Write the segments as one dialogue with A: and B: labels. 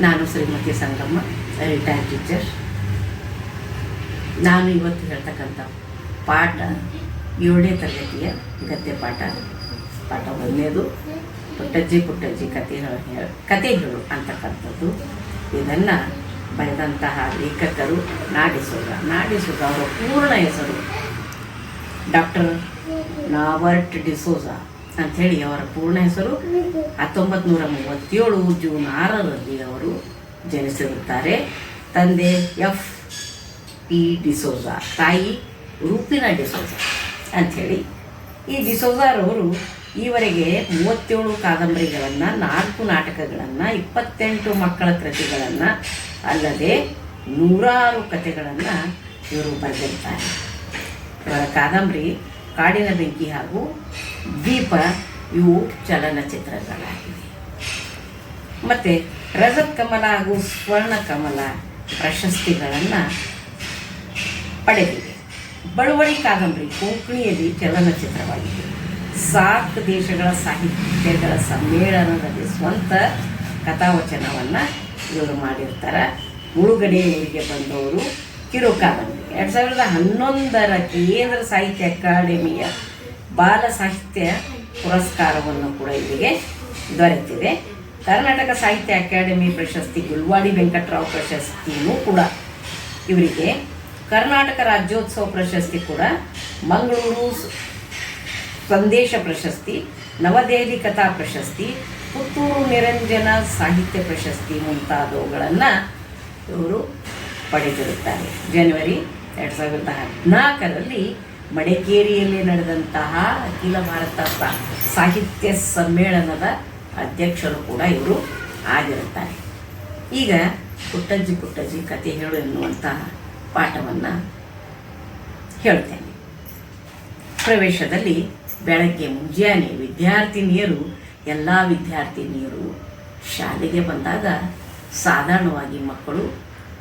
A: ನಾನು Shrimati Sangamma, retired teacher. ನಾನು ಇವತ್ತು ಹೇಳ್ತಕ್ಕಂಥ ಪಾಠ 7ನೇ ತರಗತಿಯ ಗದ್ಯ ಪಾಠ 1ನೇದು ಪುಟ್ಟಜ್ಜಿ ಕತೆ ಹೇಳು ಅಂತಕ್ಕಂಥದ್ದು. ಇದನ್ನು ಬರೆದಂತಹ ಲೇಖಕರು ನಾಡಿಸುಗ ಅವರ ಪೂರ್ಣ ಹೆಸರು ಡಾಕ್ಟರ್ ನಾಬರ್ಟ್ ಡಿಸೋಜಾ ಅಂಥೇಳಿ. ಅವರ ಪೂರ್ಣ ಹೆಸರು 1937 ಜೂನ್ 6ರಲ್ಲಿ ಅವರು ಜನಿಸಿರುತ್ತಾರೆ. ತಂದೆ F.P. ಡಿಸೋಜಾ, ತಾಯಿ ರೂಪಿನ ಡಿಸೋಜಾ ಅಂಥೇಳಿ. ಈ ಡಿಸೋಜಾರವರು ಈವರೆಗೆ 37 ಕಾದಂಬರಿಗಳನ್ನು, 4 ನಾಟಕಗಳನ್ನು, 28 ಮಕ್ಕಳ ಕೃತಿಗಳನ್ನು ಅಲ್ಲದೆ 106 ಕಥೆಗಳನ್ನು ಇವರು ಬರೆದಿರ್ತಾರೆ. ಇವರ ಕಾದಂಬರಿ ಕಾಡಿನ ಬೆಂಕಿ ಹಾಗೂ ದೀಪ ಇವು ಚಲನಚಿತ್ರಗಳಾಗಿವೆ. ಮತ್ತು ರಜತ್ ಕಮಲ ಹಾಗೂ ಸ್ವರ್ಣ ಕಮಲ ಪ್ರಶಸ್ತಿಗಳನ್ನು ಪಡೆದಿವೆ. ಬಳುವಳಿ ಕಾದಂಬರಿ ಕೊಂಕಣಿಯಲ್ಲಿ ಚಲನಚಿತ್ರವಾಗಿದೆ. 7 ದೇಶಗಳ ಸಾಹಿತ್ಯಗಳ ಸಮ್ಮೇಳನದಲ್ಲಿ ಸ್ವಂತ ಕಥಾವಚನವನ್ನು ಇವರು ಮಾಡಿರ್ತಾರೆ. ಮುಳುಗಡೆ ಊರಿಗೆ ಬಂದವರು ಕಿರು ಕಾದಂಬರಿ 2011ರ ಕೇಂದ್ರ ಸಾಹಿತ್ಯ ಅಕಾಡೆಮಿಯ ಬಾಲ ಸಾಹಿತ್ಯ ಪುರಸ್ಕಾರವನ್ನು ಕೂಡ ಇವರಿಗೆ ದೊರೆತಿದೆ. ಕರ್ನಾಟಕ ಸಾಹಿತ್ಯ ಅಕಾಡೆಮಿ ಪ್ರಶಸ್ತಿ, ಗುಲ್ವಾಡಿ ವೆಂಕಟರಾವ್ ಪ್ರಶಸ್ತಿಯೂ ಕೂಡ ಇವರಿಗೆ, ಕರ್ನಾಟಕ ರಾಜ್ಯೋತ್ಸವ ಪ್ರಶಸ್ತಿ ಕೂಡ, ಮಂಗಳೂರು ಸಂದೇಶ ಪ್ರಶಸ್ತಿ, ನವದೆಹಲಿ ಕಥಾ ಪ್ರಶಸ್ತಿ, ಪುತ್ತೂರು ನಿರಂಜನ ಸಾಹಿತ್ಯ ಪ್ರಶಸ್ತಿ ಮುಂತಾದವುಗಳನ್ನು ಇವರು ಪಡೆದಿರುತ್ತಾರೆ. ಜನವರಿ 2014ರಲ್ಲಿ ಮಡಿಕೇರಿಯಲ್ಲಿ ನಡೆದಂತಹ ಅಖಿಲ ಭಾರತ ಸಾಹಿತ್ಯ ಸಮ್ಮೇಳನದ ಅಧ್ಯಕ್ಷರು ಕೂಡ ಇವರು ಆಗಿರುತ್ತಾರೆ. ಈಗ ಪುಟ್ಟಜ್ಜಿ ಕತೆ ಹೇಳು ಎನ್ನುವಂತಹ ಪಾಠವನ್ನು ಹೇಳ್ತೇನೆ. ಪ್ರವೇಶದಲ್ಲಿ ಬೆಳಗ್ಗೆ ಮುಂಜಾನೆ ಎಲ್ಲ ವಿದ್ಯಾರ್ಥಿನಿಯರು ಶಾಲೆಗೆ ಬಂದಾಗ ಸಾಧಾರಣವಾಗಿ ಮಕ್ಕಳು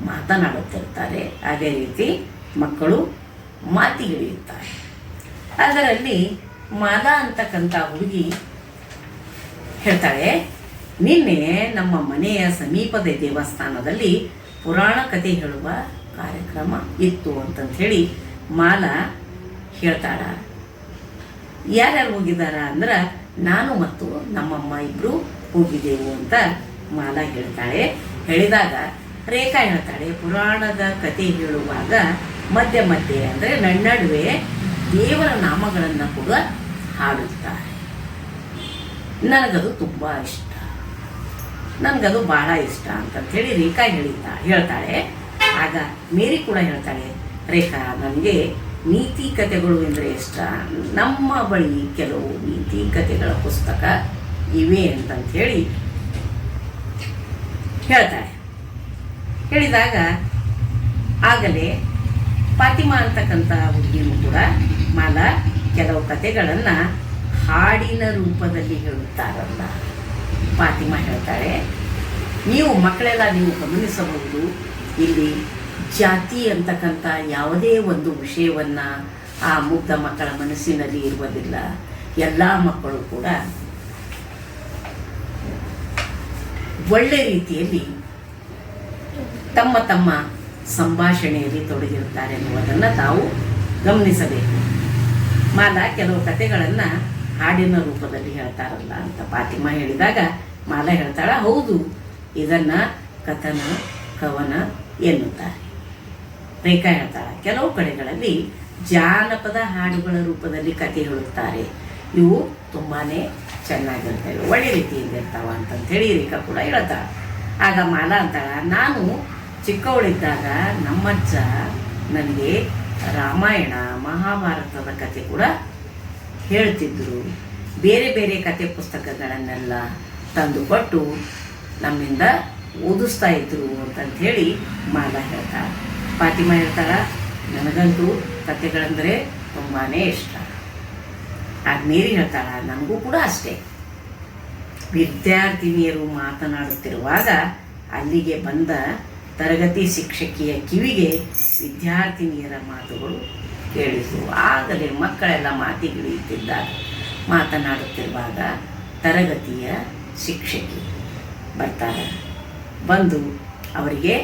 A: ಮಾತನಾಡುತ್ತಿರ್ತಾರೆ. ಅದೇ ರೀತಿ ಮಕ್ಕಳು ಮಾತಿಗಿಳಿಯುತ್ತಾರೆ. ಅದರಲ್ಲಿ ಮಾಲಾ ಅಂತಕ್ಕಂಥ ಹುಡುಗಿ ಹೇಳ್ತಾಳೆ, ನಿನ್ನೆ ನಮ್ಮ ಮನೆಯ ಸಮೀಪದ ದೇವಸ್ಥಾನದಲ್ಲಿ ಪುರಾಣ ಕತೆ ಹೇಳುವ ಕಾರ್ಯಕ್ರಮ ಇತ್ತು ಅಂತಂಥೇಳಿ ಮಾಲಾ ಹೇಳ್ತಾಳ. ಯಾರ್ಯಾರು ಹೋಗಿದ್ದಾರ ಅಂದ್ರೆ, ನಾನು ಮತ್ತು ನಮ್ಮಮ್ಮ ಇಬ್ಬರು ಹೋಗಿದ್ದೆವು ಅಂತ ಮಾಲಾ ಹೇಳ್ತಾಳೆ. ಹೇಳಿದಾಗ ರೇಖಾ ಹೇಳ್ತಾಳೆ, ಪುರಾಣದ ಕತೆ ಹೇಳುವಾಗ ಮಧ್ಯೆ ಅಂದರೆ ನಡುವೆ ದೇವರ ನಾಮಗಳನ್ನು ಕೂಡ ಹಾಡುತ್ತಾರೆ. ನನಗದು ತುಂಬ ಇಷ್ಟ, ನನಗದು ಬಹಳ ಇಷ್ಟ ಅಂತಂಥೇಳಿ ರೇಖಾ ಹೇಳ್ತಾಳೆ. ಆಗ ಮೇರಿ ಕೂಡ ಹೇಳ್ತಾಳೆ, ರೇಖಾ ನನಗೆ ನೀತಿ ಕಥೆಗಳು ಅಂದರೆ ಇಷ್ಟ, ನಮ್ಮ ಬಳಿ ಕೆಲವು ನೀತಿ ಕಥೆಗಳ ಪುಸ್ತಕ ಇವೆ ಅಂತಂಥೇಳಿ ಹೇಳ್ತಾಳೆ. ಹೇಳಿದಾಗ ಆಗಲೇ ಫಾತಿಮಾ ಅಂತಕ್ಕಂಥ ಹುಡುಗಿನೂ ಕೂಡ ಮಾಲಾ ಕೆಲವು ಕಥೆಗಳನ್ನು ಹಾಡಿನ ರೂಪದಲ್ಲಿ ಹೇಳುತ್ತಾರಲ್ಲ. ಫಾತಿಮಾ ಹೇಳ್ತಾಳೆ, ನೀವು ಮಕ್ಕಳೆಲ್ಲ ನೀವು ಗಮನಿಸಬಹುದು, ಇಲ್ಲಿ ಜಾತಿ ಅಂತಕ್ಕಂಥ ಯಾವುದೇ ಒಂದು ವಿಷಯವನ್ನು ಆ ಮುಗ್ಧ ಮಕ್ಕಳ ಮನಸ್ಸಿನಲ್ಲಿ ಇರುವುದಿಲ್ಲ. ಎಲ್ಲ ಮಕ್ಕಳು ಕೂಡ ಒಳ್ಳೆ ರೀತಿಯಲ್ಲಿ ತಮ್ಮ ಸಂಭಾಷಣೆಯಲ್ಲಿ ತೊಡಗಿರುತ್ತಾರೆ ಎನ್ನುವುದನ್ನು ತಾವು ಗಮನಿಸಬೇಕು. ಮಾಲಾ ಕೆಲವು ಕಥೆಗಳನ್ನು ಹಾಡಿನ ರೂಪದಲ್ಲಿ ಹೇಳ್ತಾರಲ್ಲ ಅಂತ ಫಾತಿಮಾ ಹೇಳಿದಾಗ ಮಾಲಾ ಹೇಳ್ತಾಳ, ಹೌದು, ಇದನ್ನು ಕಥನ ಕವನ ಎನ್ನುತ್ತಾರೆ. ರೇಖಾ ಹೇಳ್ತಾಳ, ಕೆಲವು ಕಡೆಗಳಲ್ಲಿ ಜಾನಪದ ಹಾಡುಗಳ ರೂಪದಲ್ಲಿ ಕಥೆ ಹೇಳುತ್ತಾರೆ, ಇವು ತುಂಬಾ ಚೆನ್ನಾಗಿರ್ತವೆ, ಒಳ್ಳೆ ರೀತಿಯಿಂದ ಇರ್ತಾವ ಅಂತಂಥೇಳಿ ರೇಖಾ ಕೂಡ ಹೇಳ್ತಾಳ. ಆಗ ಮಾಲಾ ಅಂತಾಳ, ನಾನು ಚಿಕ್ಕವಳಿದ್ದಾಗ ನಮ್ಮಜ್ಜ ನನಗೆ ರಾಮಾಯಣ ಮಹಾಭಾರತದ ಕತೆ ಕೂಡ ಹೇಳ್ತಿದ್ರು, ಬೇರೆ ಬೇರೆ ಕತೆ ಪುಸ್ತಕಗಳನ್ನೆಲ್ಲ ತಂದುಕೊಟ್ಟು ನಮ್ಮಿಂದ ಓದಿಸ್ತಾ ಇದ್ರು ಅಂತಂಥೇಳಿ ಮಾಲಾ ಹೇಳ್ತಾಳೆ. ಫಾತಿಮಾ ಹೇಳ್ತಾಳ, ನನಗಂತೂ ಕತೆಗಳಂದರೆ ತುಂಬಾ ಇಷ್ಟ. ಆಗ ಮೇರಿ ಹೇಳ್ತಾಳ, ನನಗೂ ಕೂಡ ಅಷ್ಟೇ. ವಿದ್ಯಾರ್ಥಿನಿಯರು ಮಾತನಾಡುತ್ತಿರುವಾಗ ಅಲ್ಲಿಗೆ ಬಂದ ತರಗತಿ ಶಿಕ್ಷಕಿಯ ಕಿವಿಗೆ ವಿದ್ಯಾರ್ಥಿನಿಯರ ಮಾತುಗಳು ಕೇಳಿಸು. ಆಗಲೇ ಮಕ್ಕಳೆಲ್ಲ ಮಾತಿಗಿಳಿಯುತ್ತಿದ್ದಾಗ ಮಾತನಾಡುತ್ತಿರುವಾಗ ತರಗತಿಯ ಶಿಕ್ಷಕಿ ಬರ್ತಾರೆ. ಬಂದು ಅವರಿಗೆ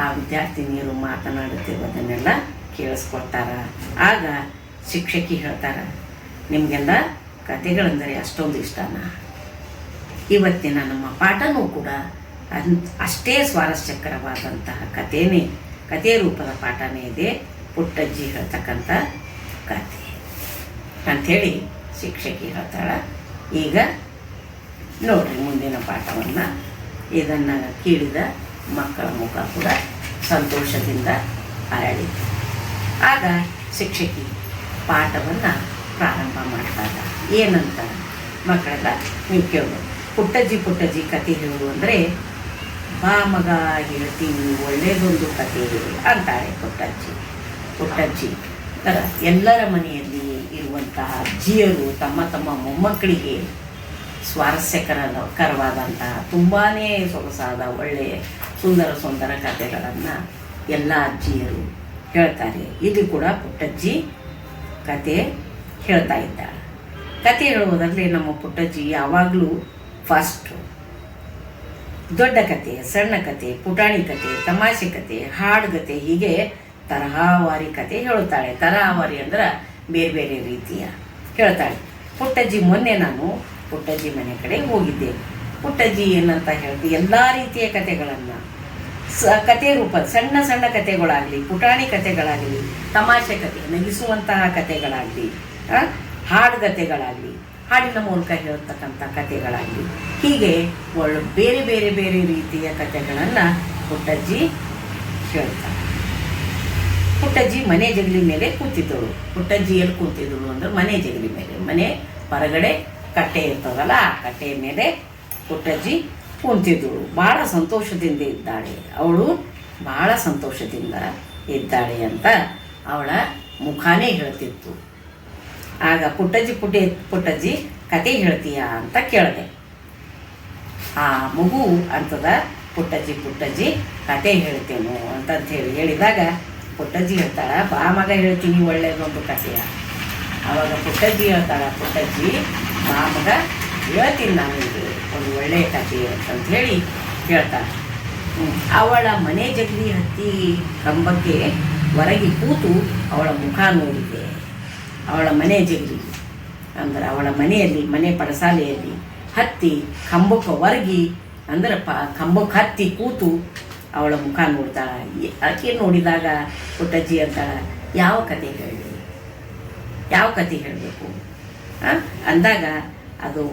A: ಆ ವಿದ್ಯಾರ್ಥಿನಿಯರು ಮಾತನಾಡುತ್ತಿರುವುದನ್ನೆಲ್ಲ ಕೇಳಿಸ್ಕೊಳ್ತಾರ. ಆಗ ಶಿಕ್ಷಕಿ ಹೇಳ್ತಾರೆ, ನಿಮಗೆಲ್ಲ ಕತೆಗಳೆಂದರೆ ಅಷ್ಟೊಂದು ಇಷ್ಟನಾ? ಇವತ್ತಿನ ನಮ್ಮ ಪಾಠನೂ ಕೂಡ ಅಷ್ಟೇ ಸ್ವಾರಸ್ಯಕರವಾದಂತಹ ಕಥೆ ರೂಪದ ಪಾಠನೇ ಇದೆ, ಪುಟ್ಟಜ್ಜಿ ಹೇಳ್ತಕ್ಕಂಥ ಕತೆ ಅಂಥೇಳಿ ಶಿಕ್ಷಕಿ ಹೇಳ್ತಾಳೆ. ಈಗ ನೋಡ್ರಿ ಮುಂದಿನ ಪಾಠವನ್ನು. ಇದನ್ನು ಕೇಳಿದ ಮಕ್ಕಳ ಮುಖ ಕೂಡ ಸಂತೋಷದಿಂದ ಅರಳಿತು. ಆಗ ಶಿಕ್ಷಕಿ ಪಾಠವನ್ನು ಪ್ರಾರಂಭ ಮಾಡ್ತಾರೆ. ಏನಂತ ಮಕ್ಕಳೆಲ್ಲ ನೀವು ಕೇಳ್ಬೋದು. ಪುಟ್ಟಜ್ಜಿ ಕತೆ ಹೇಳು ಅಂದರೆ, ಬಾ ಮಗ ಹೇಳ್ತೀನಿ ಒಳ್ಳೆಯದೊಂದು ಕತೆ ಅಂತಾಳೆ ಪುಟ್ಟಜ್ಜಿ ಎಲ್ಲರ ಮನೆಯಲ್ಲಿ ಇರುವಂತಹ ಅಜ್ಜಿಯರು ತಮ್ಮ ಮೊಮ್ಮಕ್ಕಳಿಗೆ ಸ್ವಾರಸ್ಯಕರವಾದಂತಹ ತುಂಬಾ ಸೊಗಸಾದ ಒಳ್ಳೆಯ ಸುಂದರ ಕಥೆಗಳನ್ನು ಎಲ್ಲ ಅಜ್ಜಿಯರು ಹೇಳ್ತಾರೆ. ಇದು ಕೂಡ ಪುಟ್ಟಜ್ಜಿ ಕತೆ ಹೇಳ್ತಾ ಇದ್ದಾಳೆ. ಕತೆ ಹೇಳುವುದರಲ್ಲಿ ನಮ್ಮ ಪುಟ್ಟಜ್ಜಿ ಯಾವಾಗಲೂ ಫಸ್ಟು. ದೊಡ್ಡ ಕತೆ, ಸಣ್ಣ ಕತೆ, ಪುಟಾಣಿ ಕತೆ, ತಮಾಷೆ ಕತೆ, ಹಾಡುಗತೆ, ಹೀಗೆ ತರಹವಾರಿ ಕತೆ ಹೇಳುತ್ತಾಳೆ. ತರಹವಾರಿ ಅಂದ್ರೆ ಬೇರೆ ಬೇರೆ ರೀತಿಯ ಹೇಳ್ತಾಳೆ. ಮೊನ್ನೆ ನಾನು ಪುಟ್ಟಜ್ಜಿ ಮನೆ ಕಡೆ ಹೋಗಿದ್ದೆ. ಪುಟ್ಟಜ್ಜಿ ಏನಂತ ಹೇಳ್ತಿ, ಎಲ್ಲ ರೀತಿಯ ಕತೆಗಳನ್ನು ಕತೆ ರೂಪ, ಸಣ್ಣ ಕತೆಗಳಾಗಲಿ, ಪುಟಾಣಿ ಕತೆಗಳಾಗಲಿ, ತಮಾಷೆ ಕತೆ, ನಗಿಸುವಂತಹ ಕತೆಗಳಾಗಲಿ, ಹಾಡುಗತೆಗಳಾಗಲಿ, ಹಾಡಿನ ಮೂಲಕ ಹೇಳ್ತಕ್ಕಂಥ ಕತೆಗಳಾಗಲಿ, ಹೀಗೆ ಬೇರೆ ಬೇರೆ ಬೇರೆ ರೀತಿಯ ಕತೆಗಳನ್ನು ಪುಟ್ಟಜ್ಜಿ ಹೇಳ್ತಾಳೆ. ಪುಟ್ಟಜ್ಜಿ ಮನೆ ಜಗಲಿ ಮೇಲೆ ಕೂತಿದ್ದಳು. ಪುಟ್ಟಜ್ಜಿ ಎಲ್ಲಿ ಕೂತಿದ್ದಳು ಅಂದ್ರೆ ಮನೆ ಜಗಲಿ ಮೇಲೆ, ಮನೆ ಹೊರಗಡೆ ಕಟ್ಟೆ ಇರ್ತದಲ್ಲ, ಆ ಕಟ್ಟೆಯ ಮೇಲೆ ಪುಟ್ಟಜ್ಜಿ ಕುಂತಿದ್ದಳು. ಭಾಳ ಸಂತೋಷದಿಂದ ಇದ್ದಾಳೆ, ಅವಳು ಭಾಳ ಸಂತೋಷದಿಂದ ಇದ್ದಾಳೆ ಅಂತ ಅವಳ ಮುಖಾನೇ ಹೇಳ್ತಿತ್ತು. ಆಗ ಪುಟ್ಟಜ್ಜಿ ಕತೆ ಹೇಳ್ತೀಯಾ ಅಂತ ಕೇಳಿದೆ. ಆ ಮಗು ಅಂತದ ಪುಟ್ಟಜ್ಜಿ ಕತೆ ಹೇಳ್ತೇನು ಅಂತಂತ ಹೇಳಿದಾಗ ಪುಟ್ಟಜ್ಜಿ ಹೇಳ್ತಾಳ, ಬಾ ಮಗ ಹೇಳ್ತೀನಿ ಒಳ್ಳೆಯದೊಂದು ಕಥೆಯ. ಆವಾಗ ಪುಟ್ಟಜ್ಜಿ ಬಾ ಮಗ ಹೇಳ್ತೀನಿ ನಾನಿಗೆ ಒಂದು ಒಳ್ಳೆಯ ಕಥೆ ಅಂತಂತ ಹೇಳಿ ಹೇಳ್ತಾಳೆ. ಅವಳ ಮನೆ ಜಗಲಿ ಹತ್ತಿ ಕಂಬಕ್ಕೆ ಹೊರಗೆ ಕೂತು ಅವಳ ಮುಖ ನೋಡಿದೆ. ಅವಳ ಮನೆ ಜಗಲಿ ಅಂದ್ರೆ ಅವಳ ಮನೆ ಪಡಸಾಲೆಯಲ್ಲಿ ಹತ್ತಿ ಕಂಬಕ್ಕೆ ಹೊರಗಿ ಅಂದ್ರೆ ಕಂಬಕ್ಕೆ ಹತ್ತಿ ಕೂತು ಅವಳ ಮುಖ ನೋಡ್ತಾಳೆ. ಆಕೆ ನೋಡಿದಾಗ ಪುಟ್ಟಜ್ಜಿ ಅಂತಾಳ, ಯಾವ ಕತೆ ಹೇಳಬೇಕು ಅಂದಾಗ ಅದು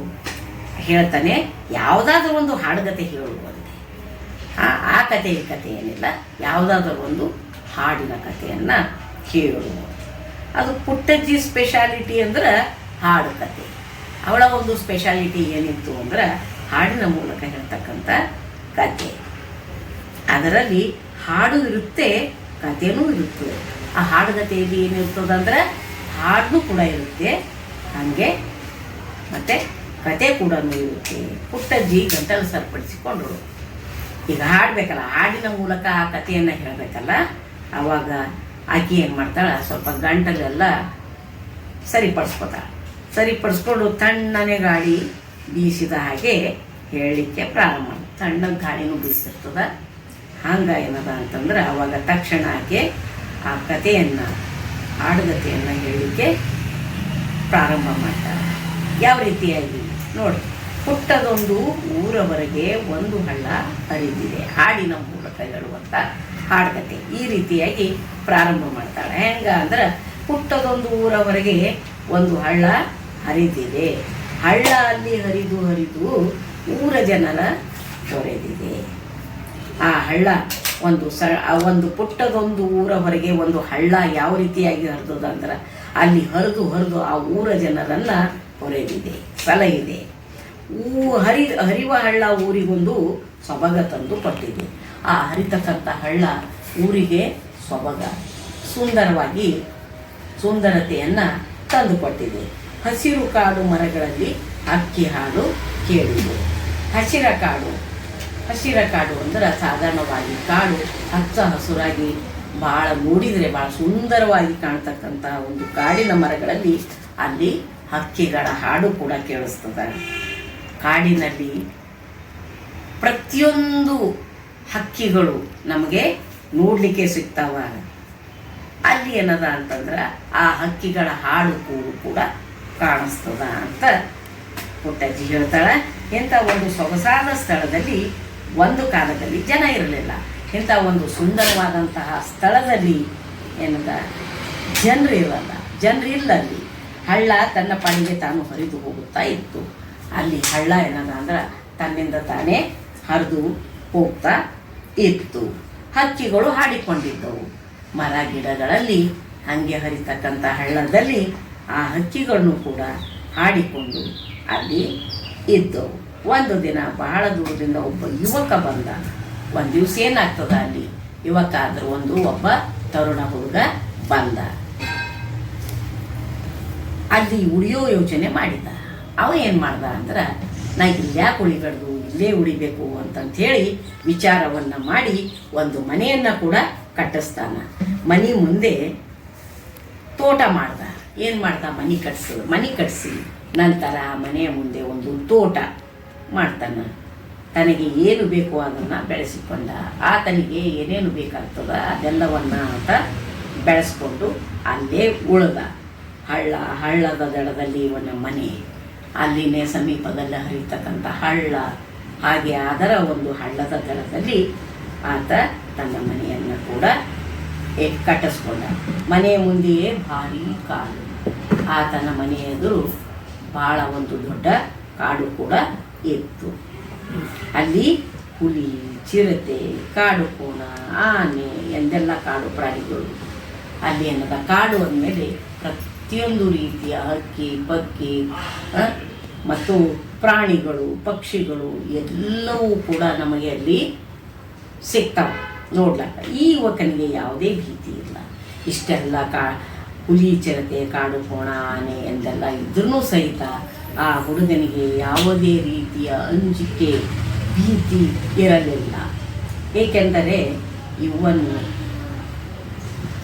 A: ಹೇಳ್ತಾನೆ, ಯಾವುದಾದ್ರೂ ಒಂದು ಹಾಡುಗತೆ ಹೇಳುವಂತೆ. ಆ ಕತೆ ಏನಿಲ್ಲ, ಯಾವುದಾದ್ರೂ ಒಂದು ಹಾಡಿನ ಕಥೆಯನ್ನು ಹೇಳು. ಅದು ಪುಟ್ಟಜ್ಜಿ ಸ್ಪೆಷಾಲಿಟಿ ಅಂದ್ರೆ ಹಾಡು ಕತೆ. ಅವಳ ಒಂದು ಸ್ಪೆಷಾಲಿಟಿ ಏನಿತ್ತು ಅಂದ್ರೆ ಹಾಡಿನ ಮೂಲಕ ಹೇಳ್ತಕ್ಕಂಥ ಕತೆ. ಅದರಲ್ಲಿ ಹಾಡು ಇರುತ್ತೆ, ಕಥೆನೂ ಇರುತ್ತೆ. ಆ ಹಾಡುಗತೆಯಲ್ಲಿ ಏನಿರ್ತದಂದ್ರೆ ಹಾಡು ಕೂಡ ಇರುತ್ತೆ, ಹಾಗೆ ಮತ್ತು ಕತೆ ಕೂಡ ಇರುತ್ತೆ. ಪುಟ್ಟಜ್ಜಿ ಗಂಟಲು ಸರಿಪಡಿಸಿಕೊಂಡ್ರು. ಈಗ ಹಾಡಬೇಕಲ್ಲ, ಹಾಡಿನ ಮೂಲಕ ಆ ಕಥೆಯನ್ನು ಹೇಳಬೇಕಲ್ಲ, ಆವಾಗ ಆಕೆ ಏನು ಮಾಡ್ತಾಳೆ, ಸ್ವಲ್ಪ ಗಂಟಲೆಲ್ಲ ಸರಿಪಡಿಸ್ಕೊಂಡು ತಣ್ಣನೆ ಗಾಳಿ ಬೀಸಿದ ಹಾಗೆ ಹೇಳಲಿಕ್ಕೆ ಪ್ರಾರಂಭ ಮಾಡಿ. ತಣ್ಣಗೆ ಗಾಳಿನೂ ಬೀಸಿರ್ತದ. ಹಂಗೆ ಏನದ ಅಂತಂದ್ರೆ ಆವಾಗ ತಕ್ಷಣ ಆಕೆ ಆ ಕಥೆಯನ್ನು, ಹಾಡುಗತೆಯನ್ನು ಹೇಳಲಿಕ್ಕೆ ಪ್ರಾರಂಭ ಮಾಡ್ತಾರೆ. ಯಾವ ರೀತಿಯಾಗಿ ನೋಡಿ, ಪುಟ್ಟದೊಂದು ಊರವರೆಗೆ ಒಂದು ಹಳ್ಳ ಹರಿದಿದೆ. ಹಾಡಿನ ಮೂಲಕ ಹೇಳುವಂಥ ಹಾಡುಗತೆ ಈ ರೀತಿಯಾಗಿ ಪ್ರಾರಂಭ ಮಾಡ್ತಾಳೆ. ಹೆಂಗೆ ಪುಟ್ಟದೊಂದು ಊರವರೆಗೆ ಒಂದು ಹಳ್ಳ ಹರಿದಿದೆ. ಹಳ್ಳ ಅಲ್ಲಿ ಹರಿದು ಊರ ಜನರ ತೊರೆದಿದೆ. ಆ ಹಳ್ಳ ಒಂದು ಪುಟ್ಟದೊಂದು ಊರ ಹೊರಗೆ ಒಂದು ಹಳ್ಳ ಯಾವ ರೀತಿಯಾಗಿ ಹರಿದದಂದ್ರೆ ಅಲ್ಲಿ ಹರಿದು ಆ ಊರ ಜನರನ್ನು ಹೊರೆದಿದೆ, ಸಲಹಿದೆ. ಹರಿವ ಹಳ್ಳ ಊರಿಗೊಂದು ಸೊಬಗ ತಂದು ಕೊಟ್ಟಿದೆ. ಆ ಹರಿತಕ್ಕಂಥ ಹಳ್ಳ ಊರಿಗೆ ಸೊಬಗ, ಸುಂದರತೆಯನ್ನು ತಂದುಕೊಟ್ಟಿದೆ. ಹಸಿರು ಕಾಡು ಮರಗಳಲ್ಲಿ ಅಕ್ಕಿ ಹಾಡು ಕೇಳಿದೆ. ಹಸಿರ ಕಾಡು ಅಂದ್ರೆ ಸಾಧಾರಣವಾಗಿ ಕಾಡು ಹಚ್ಚ ಹಸುರಾಗಿ ಭಾಳ ನೋಡಿದರೆ ಭಾಳ ಸುಂದರವಾಗಿ ಕಾಣ್ತಕ್ಕಂಥ ಒಂದು ಕಾಡಿನ ಮರಗಳಲ್ಲಿ ಅಲ್ಲಿ ಹಕ್ಕಿಗಳ ಹಾಡು ಕೂಡ ಕೇಳಿಸ್ತದೆ. ಕಾಡಿನಲ್ಲಿ ಪ್ರತಿಯೊಂದು ಹಕ್ಕಿಗಳು ನಮಗೆ ನೋಡಲಿಕ್ಕೆ ಸಿಗ್ತಾವ. ಅಲ್ಲಿ ಏನದ ಅಂತಂದ್ರೆ ಆ ಹಕ್ಕಿಗಳ ಹಾಡು ಕೂಡು ಕೂಡ ಕಾಣಿಸ್ತದ ಅಂತ ಪುಟ್ಟಜ್ಜಿ ಹೇಳ್ತಾಳೆ. ಇಂಥ ಒಂದು ಸೊಗಸಾದ ಸ್ಥಳದಲ್ಲಿ ಒಂದು ಕಾಲದಲ್ಲಿ ಜನ ಇರಲಿಲ್ಲ. ಇಂಥ ಒಂದು ಸುಂದರವಾದಂತಹ ಸ್ಥಳದಲ್ಲಿ ಏನದ ಜನರಿಲ್ಲ. ಅಲ್ಲಿ ಹಳ್ಳ ತನ್ನ ಪಾಡಿಗೆ ತಾನು ಹರಿದು ಹೋಗುತ್ತಾ ಇತ್ತು. ಅಲ್ಲಿ ಹಳ್ಳ ಏನದ ಅಂದ್ರೆ ತನ್ನಿಂದ ತಾನೇ ಹರಿದು ಹೋಗ್ತಾ ಇತ್ತು. ಹಕ್ಕಿಗಳು ಹಾಡಿಕೊಂಡಿದ್ದವು. ಮರ ಗಿಡಗಳಲ್ಲಿ ಹಾಗೆ ಹರಿತಕ್ಕಂಥ ಹಳ್ಳದಲ್ಲಿ ಆ ಹಕ್ಕಿಗಳನ್ನು ಕೂಡ ಹಾಡಿಕೊಂಡು ಅಲ್ಲಿ ಇದ್ದವು. ಒಂದು ದಿನ ಬಹಳ ದೂರದಿಂದ ಒಬ್ಬ ಯುವಕ ಬಂದ. ಒಂದು ದಿವಸ ಏನಾಗ್ತದ, ಅಲ್ಲಿ ಯುವಕ ಆದರೂ ಒಬ್ಬ ತರುಣ ಹುಡುಗ ಬಂದ. ಅಲ್ಲಿ ಉಳಿಯೋ ಯೋಚನೆ ಮಾಡಿದ. ಅವ ಏನು ಮಾಡ್ದ ಅಂದ್ರೆ, ನಾ ಇಲ್ಯಾಕೆ ಉಳಿಬಾರ್ದು, ಇಲ್ಲೇ ಉಳಿಬೇಕು ಅಂತಂಥೇಳಿ ವಿಚಾರವನ್ನು ಮಾಡಿ ಒಂದು ಮನೆಯನ್ನು ಕೂಡ ಕಟ್ಟಿಸ್ತಾನ. ಮನೆ ಮುಂದೆ ತೋಟ ಮಾಡ್ದ. ಏನು ಮಾಡ್ದ, ಮನೆ ಕಟ್ಟಿಸಿ ನಂತರ ಮನೆಯ ಮುಂದೆ ಒಂದು ತೋಟ ಮಾಡ್ತಾನೆ. ತನಗೆ ಏನು ಬೇಕು ಅದನ್ನು ಬೆಳೆಸಿಕೊಂಡ. ಆತನಿಗೆ ಏನೇನು ಬೇಕಾಗ್ತದ ಅದೆಲ್ಲವನ್ನ ಆತ ಬೆಳೆಸ್ಕೊಂಡು ಅಲ್ಲೇ ಉಳಿದ. ಹಳ್ಳದ ದಡದಲ್ಲಿ ಇವನ ಮನೆ, ಅಲ್ಲಿನೇ ಸಮೀಪದಲ್ಲಿ ಹರಿತಕ್ಕಂಥ ಹಳ್ಳ. ಹಾಗೆ ಅದರ ಒಂದು ಹಳ್ಳದ ದಡದಲ್ಲಿ ಆತ ತನ್ನ ಮನೆಯನ್ನು ಕೂಡ ಕಟ್ಟಿಸ್ಕೊಂಡ. ಮನೆಯ ಮುಂದೆಯೇ ಭಾರೀ ಕಾಡು. ಆತನ ಮನೆಯ ಎದುರು ಭಾಳ ಒಂದು ದೊಡ್ಡ ಕಾಡು ಕೂಡ ಇತ್ತು. ಅಲ್ಲಿ ಹುಲಿ, ಚಿರತೆ, ಕಾಡು ಕೋಣ, ಆನೆ ಎಂದೆಲ್ಲ ಕಾಡು ಪ್ರಾಣಿಗಳು. ಅಲ್ಲಿ ಏನದ, ಕಾಡು ಅಂದಮೇಲೆ ಪ್ರತಿಯೊಂದು ರೀತಿಯ ಹಕ್ಕಿ ಪಕ್ಕಿ ಮತ್ತು ಪ್ರಾಣಿಗಳು, ಪಕ್ಷಿಗಳು ಎಲ್ಲವೂ ಕೂಡ ನಮಗೆ ಅಲ್ಲಿ ಸಿಗ್ತಾವೆ ನೋಡ್ಲಕ್ಕ. ಈ ಯುವಕನಿಗೆ ಯಾವುದೇ ಭೀತಿ ಇಲ್ಲ. ಇಷ್ಟೆಲ್ಲ ಹುಲಿ, ಚಿರತೆ, ಕಾಡು ಕೋಣ, ಆನೆ ಎಂದೆಲ್ಲ ಇದ್ರೂ ಸಹಿತ ಆ ಹುಡುಗನಿಗೆ ಯಾವುದೇ ರೀತಿಯ ಅಂಜಿಕೆ, ಭೀತಿ ಇರಲಿಲ್ಲ.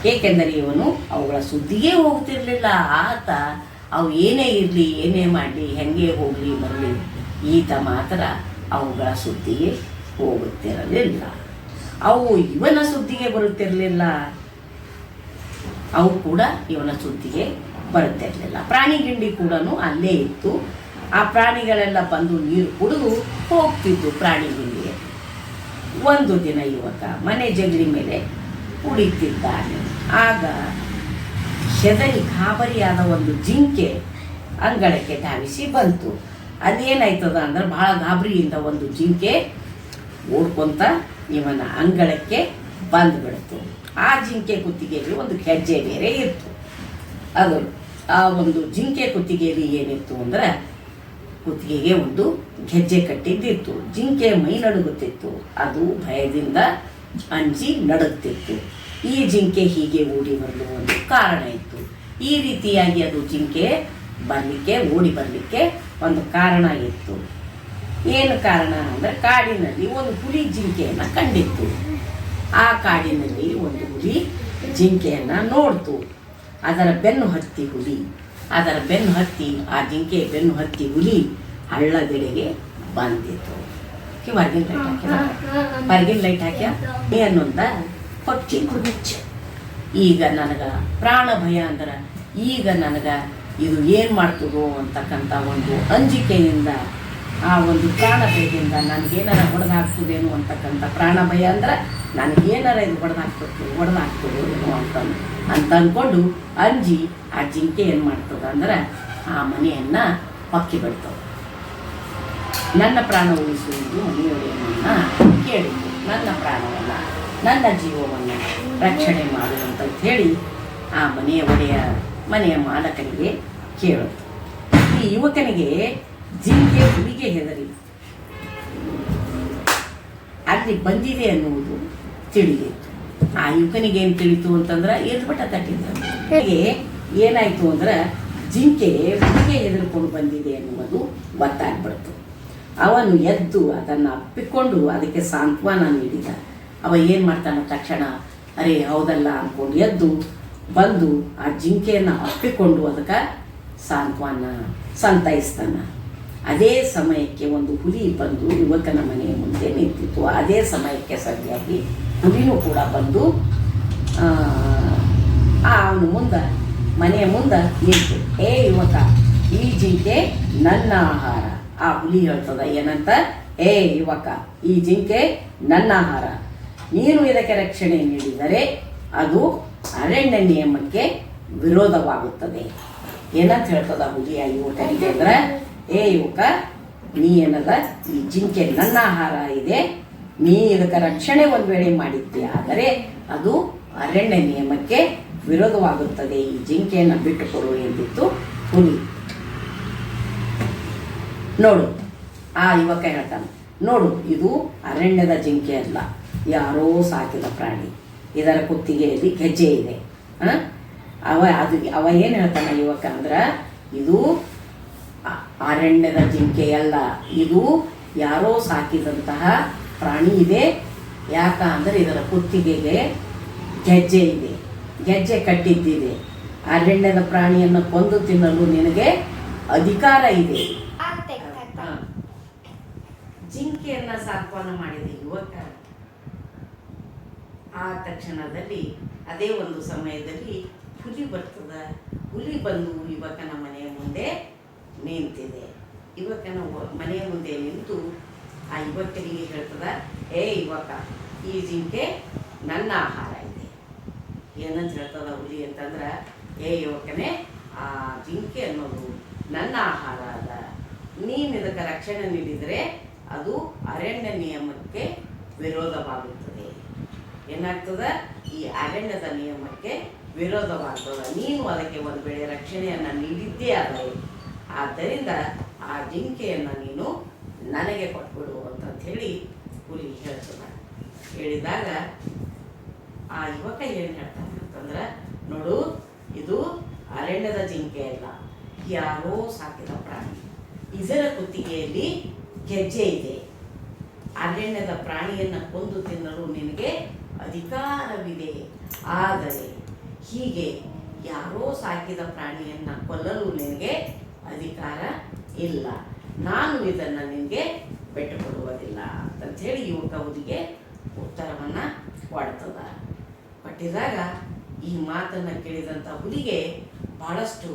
A: ಏಕೆಂದರೆ ಇವನು ಅವುಗಳ ಸುದ್ದಿಗೆ ಹೋಗ್ತಿರ್ಲಿಲ್ಲ. ಆತ ಅವು ಏನೇ ಇರಲಿ, ಏನೇ ಮಾಡಲಿ, ಹೆಂಗೆ ಹೋಗಲಿ ಬರಲಿ, ಈತ ಮಾತ್ರ ಅವುಗಳ ಸುದ್ದಿಗೆ ಹೋಗುತ್ತಿರಲಿಲ್ಲ. ಅವು ಇವನ ಸುದ್ದಿಗೆ ಬರುತ್ತಿರಲಿಲ್ಲ, ಅವು ಕೂಡ ಇವನ ಸುದ್ದಿಗೆ ಬರುತ್ತಿರಲಿಲ್ಲ. ಪ್ರಾಣಿ ಗಿಂಡಿ ಕೂಡ ಅಲ್ಲೇ ಇತ್ತು. ಆ ಪ್ರಾಣಿಗಳೆಲ್ಲ ಬಂದು ನೀರು ಕುಡಿದು ಹೋಗ್ತಿದ್ದು ಪ್ರಾಣಿ ಗಿಂಡಿಗೆ. ಒಂದು ದಿನ ಯುವಕ ಮನೆ ಜಗಲಿ ಮೇಲೆ ಕುಳಿತಿದ್ದಾನೆ. ಆಗ ಹೆದರಿ ಗಾಬರಿಯಾದ ಒಂದು ಜಿಂಕೆ ಅಂಗಳಕ್ಕೆ ಧಾವಿಸಿ ಬಂತು. ಅದೇನಾಯ್ತದ ಅಂದ್ರೆ, ಬಹಳ ಗಾಬರಿಯಿಂದ ಒಂದು ಜಿಂಕೆ ಓಡ್ಕೊಂತ ಇವನ ಅಂಗಳಕ್ಕೆ ಬಂದುಬಿಡ್ತು. ಆ ಜಿಂಕೆ ಕುತ್ತಿಗೆಯಲ್ಲಿ ಒಂದು ಹೆಜ್ಜೆ ಬೇರೆ ಇತ್ತು. ಅದು ಆ ಒಂದು ಜಿಂಕೆ ಕುತ್ತಿಗೆಯಲ್ಲಿ ಏನಿತ್ತು ಅಂದ್ರೆ, ಕುತ್ತಿಗೆಗೆ ಒಂದು ಗೆಜ್ಜೆ ಕಟ್ಟಿದ್ದಿತ್ತು. ಜಿಂಕೆ ಮೈ ನಡುಗುತ್ತಿತ್ತು. ಅದು ಭಯದಿಂದ ಅಂಜಿ ನಡುಗ್ತಿತ್ತು. ಈ ಜಿಂಕೆ ಹೀಗೆ ಓಡಿ ಬರಲು ಒಂದು ಕಾರಣ ಇತ್ತು. ಈ ರೀತಿಯಾಗಿ ಅದು ಜಿಂಕೆ ಓಡಿ ಬರಲಿಕ್ಕೆ ಒಂದು ಕಾರಣ ಇತ್ತು. ಏನು ಕಾರಣ ಅಂದರೆ, ಕಾಡಿನಲ್ಲಿ ಒಂದು ಹುಲಿ ಜಿಂಕೆಯನ್ನು ಕಂಡಿತ್ತು. ಆ ಕಾಡಿನಲ್ಲಿ ಒಂದು ಹುಲಿ ಜಿಂಕೆಯನ್ನು ನೋಡ್ತು. ಅದರ ಬೆನ್ನು ಹತ್ತಿ ಆ ಜಿಂಕೆ ಬೆನ್ನು ಹತ್ತಿ ಹುಲಿ ಹಳ್ಳದೆಡೆಗೆ ಬಂದಿತ್ತು. ಹೊರಗಿನ ಲೈಟ್ ಹಾಕ್ಯ ಏನೊಂದ ಪಕ್ಷಿ. ಈಗ ನನಗೆ ಪ್ರಾಣ ಭಯ ಅಂದ್ರೆ, ಈಗ ನನಗೆ ಇದು ಏನು ಮಾಡ್ತದೋ ಅಂತಕ್ಕಂಥ ಒಂದು ಅಂಜಿಕೆಯಿಂದ, ಆ ಒಂದು ಪ್ರಾಣ ಭಯದಿಂದ ನನಗೇನಾರ ಹೊಡೆದಾಗ್ತದೇನೋ ಅಂತಕ್ಕಂಥ ಪ್ರಾಣ ಭಯ ಅಂದ್ರೆ, ನನಗೇನಾರ ಇದು ಹೊಡೆದಾಗ್ತದೋ ಏನೋ ಅಂತ ಅಂದ್ಕೊಂಡು ಅಂಜಿ ಆ ಜಿಂಕೆ ಏನು ಮಾಡ್ತದ ಅಂದ್ರೆ, ಆ ಮನೆಯನ್ನು ಪಕ್ಕಿ ಬಿಡ್ತದೆ. ನನ್ನ ಪ್ರಾಣ ಉಳಿಸುವುದು ಮನೆಯೊಡೆಯನನ್ನು ಕೇಳಿತು. ನನ್ನ ಪ್ರಾಣವನ್ನ, ನನ್ನ ಜೀವವನ್ನು ರಕ್ಷಣೆ ಮಾಡುವಂತ ಹೇಳಿ ಆ ಮನೆಯ ಮಾಲಕನಿಗೆ ಕೇಳಿತು. ಈ ಯುವಕನಿಗೆ ಜಿಂಕೆ ಹುಲಿಗೆ ಹೆದರಿ ಅಲ್ಲಿ ಬಂದಿದೆ ಅನ್ನುವುದು ತಿಳಿಯಿತು. ಆ ಯುವಕನಿಗೆ ಏನು ತಿಳಿತು ಅಂತಂದ್ರೆ, ಎದ್ಬಿಟ್ಟ ತಟ್ಟಿದ್ದ. ಹೇಗೆ ಏನಾಯ್ತು ಅಂದ್ರೆ, ಜಿಂಕೆ ಹುಲಿಗೆ ಹೆದರ್ಕೊಂಡು ಬಂದಿದೆ ಅನ್ನುವುದು ಗೊತ್ತಾಗ್ಬಿಡ್ತು. ಅವನು ಎದ್ದು ಅದನ್ನು ಅಪ್ಪಿಕೊಂಡು ಅದಕ್ಕೆ ಸಾಂತ್ವನ ನೀಡಿದ. ಅವ ಏನು ಮಾಡ್ತಾನೆ, ತಕ್ಷಣ ಅರೆ ಹೌದಲ್ಲ ಅಂದ್ಕೊಂಡು ಎದ್ದು ಬಂದು ಆ ಜಿಂಕೆಯನ್ನು ಅಪ್ಪಿಕೊಂಡು ಅದಕ್ಕೆ ಸಂತೈಸ್ತಾನ. ಅದೇ ಸಮಯಕ್ಕೆ ಒಂದು ಹುಲಿ ಬಂದು ಯುವಕನ ಮನೆಯ ಮುಂದೆ ಜಿಂಕೆ ನಿಂತಿತ್ತು. ಅದೇ ಸಮಯಕ್ಕೆ ಸರಿಯಾಗಿ ಹುಲಿನೂ ಕೂಡ ಬಂದು ಅವನು ಮನೆಯ ಮುಂದೆ ನಿಂತು, ಏ ಯುವಕ, ಈ ಜಿಂಕೆ ನನ್ನ ಆಹಾರ. ಆ ಹುಲಿ ಹೇಳ್ತದ ಏನಂತ, ಏ ಯುವಕ, ಈ ಜಿಂಕೆ ನನ್ನ ಆಹಾರ. ನೀನು ಇದಕ್ಕೆ ರಕ್ಷಣೆ ನೀಡಿದರೆ ಅದು ಅರಣ್ಯ ನಿಯಮಕ್ಕೆ ವಿರೋಧವಾಗುತ್ತದೆ. ಏನಂತ ಹೇಳ್ತದ ಹುಲಿ ಆ ಯುವಕನಿಗೆ ಅಂದ್ರೆ, ಏ ಯುವಕ, ನೀ ಏನದ, ಈ ಜಿಂಕೆ ನನ್ನ ಆಹಾರ ಇದೆ, ನೀ ಇದಕ್ಕೆ ರಕ್ಷಣೆ ಒಂದು ವೇಳೆ ಮಾಡಿದ್ದೆ ಆದರೆ ಅದು ಅರಣ್ಯ ನಿಯಮಕ್ಕೆ ವಿರೋಧವಾಗುತ್ತದೆ, ಈ ಜಿಂಕೆಯನ್ನು ಬಿಟ್ಟುಕೊಡು ಎಂದಿತ್ತು ಹುಲಿ. ನೋಡು, ಆ ಯುವಕ ಹೇಳ್ತಾನೆ, ನೋಡು, ಇದು ಅರಣ್ಯದ ಜಿಂಕೆ ಅಲ್ಲ, ಯಾರೋ ಸಾಕಿದ ಪ್ರಾಣಿ, ಇದರ ಕುತ್ತಿಗೆಯಲ್ಲಿ ಗೆಜ್ಜೆ ಇದೆ. ಅವ ಏನು ಹೇಳ್ತಾನೆ ಯುವಕ ಅಂದ್ರೆ, ಇದು ಅರಣ್ಯದ ಜಿಂಕೆ ಅಲ್ಲ, ಇದು ಯಾರೋ ಸಾಕಿದಂತಹ ಪ್ರಾಣಿ ಇದೆ. ಯಾಕ ಅಂದ್ರೆ ಇದರ ಕುತ್ತಿಗೆಗೆ ಗೆಜ್ಜೆ ಇದೆ, ಗೆಜ್ಜೆ ಕಟ್ಟಿದ್ದಿದೆ. ಅರಣ್ಯದ ಪ್ರಾಣಿಯನ್ನು ಕೊಂದು ತಿನ್ನಲು ನಿನಗೆ ಅಧಿಕಾರ ಇದೆ. ಜಿಂಕೆಯನ್ನ ಸಾಕ್ವಾನ ಮಾಡಿದ ಯುವಕ ಆ ತಕ್ಷಣದಲ್ಲಿ ಅದೇ ಒಂದು ಸಮಯದಲ್ಲಿ ಹುಲಿ ಬರ್ತದ. ಹುಲಿ ಬಂದು ಯುವಕನ ಮನೆಯ ಮುಂದೆ ನಿಂತಿದೆ. ಯುವಕನ ಮನೆಯ ಮುಂದೆ ನಿಂತು ಆ ಯುವಕನಿಗೆ ಹೇಳ್ತದ, ಏ ಯುವಕ, ಈ ಜಿಂಕೆ ನನ್ನ ಆಹಾರ ಇದೆ. ಏನಂತ ಹೇಳ್ತದ ಹುಲಿ ಅಂತಂದ್ರೆ, ಏ ಯುವಕನೇ, ಆ ಜಿಂಕೆ ಅನ್ನೋದು ನನ್ನ ಆಹಾರ ಅದ, ನೀನು ಇದಕ್ಕೆ ರಕ್ಷಣೆ ನೀಡಿದರೆ ಅದು ಅರಣ್ಯ ನಿಯಮಕ್ಕೆ ವಿರೋಧವಾಗುತ್ತದೆ. ಏನಾಗ್ತದ, ಈ ಅರಣ್ಯದ ನಿಯಮಕ್ಕೆ ವಿರೋಧವಾಗ್ತದ. ನೀನು ಅದಕ್ಕೆ ಒಂದು ವೇಳೆ ರಕ್ಷಣೆಯನ್ನು ನೀಡಿದ್ದೇ ಆದರೆ, ಆದ್ದರಿಂದ ಆ ಜಿಂಕೆಯನ್ನು ನೀನು ನನಗೆ ಕೊಟ್ಬಿಡು ಅಂತಂತ ಹೇಳಿ ಹುಲಿ ಹೇಳ್ತದ. ಹೇಳಿದಾಗ ಆ ಯುವಕ ಏನು ಹೇಳ್ತಾನೆ ಅಂತಂದ್ರೆ, ನೋಡು, ಇದು ಅರಣ್ಯದ ಜಿಂಕೆ ಅಲ್ಲ, ಯಾರೋ ಸಾಕಿದ ಪ್ರಾಣಿ, ಇದರ ಕುತ್ತಿಗೆಯಲ್ಲಿ ಗೆಜ್ಜೆ ಇದೆ. ಅರಣ್ಯದ ಪ್ರಾಣಿಯನ್ನು ಕೊಂದು ತಿನ್ನಲು ನಿನಗೆ ಅಧಿಕಾರವಿದೆ, ಆದರೆ ಹೀಗೆ ಯಾರೋ ಸಾಕಿದ ಪ್ರಾಣಿಯನ್ನು ಕೊಲ್ಲಲು ನಿನಗೆ ಅಧಿಕಾರ ಇಲ್ಲ. ನಾನು ಇದನ್ನು ನಿನಗೆ ಬಿಟ್ಟುಕೊಡುವುದಿಲ್ಲ ಅಂತಂತ ಹೇಳಿ ಯುವಕ ಹುಲಿಗೆ ಉತ್ತರವನ್ನು ಕೊಡ್ತದ. ಕೊಟ್ಟಿದಾಗ ಈ ಮಾತನ್ನು ಕೇಳಿದಂಥ ಹುಲಿಗೆ ಬಹಳಷ್ಟು